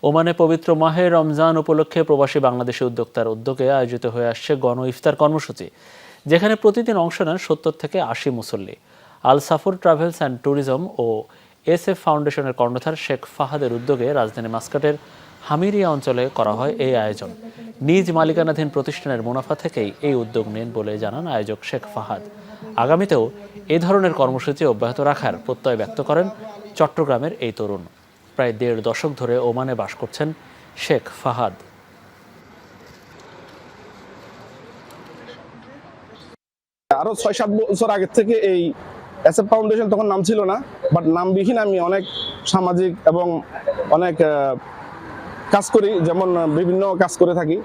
ওমানে পবিত্র মাহে রমজান উপলক্ষে প্রবাসী বাংলাদেশি উদ্যোক্তার উদ্যোগে আয়োজিত হয়ে আসছে গণ ইফতার কর্মসূচি, যেখানে প্রতিদিন অংশ নেন ৭০ থেকে ৮০ মুসল্লি। Al Safar travels and tourism ও SF ফাউন্ডেশনের কর্ণধার শেখ ফাহাদের উদ্যোগে রাজধানী মাস্কাটের হামিরিয়া অঞ্চলে করা হয় এই আয়োজন। নিজ মালিকানাধীন প্রতিষ্ঠানের মুনাফা থেকেই এই উদ্যোগ নেন বলে জানান আয়োজক শেখ ফাহাদ। আগামীতেও এ ধরনের কর্মসূচি অব্যাহত রাখার প্রত্যয় ব্যক্ত করেন চট্টগ্রামের এই তরুণ। প্রায় ১.৫ দশক ধরে ওমানে বাস করছেন শেখ ফাহাদ। আরো ৬-৭ বছর আগের থেকে এই SF ফাউন্ডেশন তখন নাম ছিল না, বাট নামবিহীন আমি অনেক সামাজিক এবং অনেক কাজ করি, যেমন বিভিন্ন কাজ করে থাকি।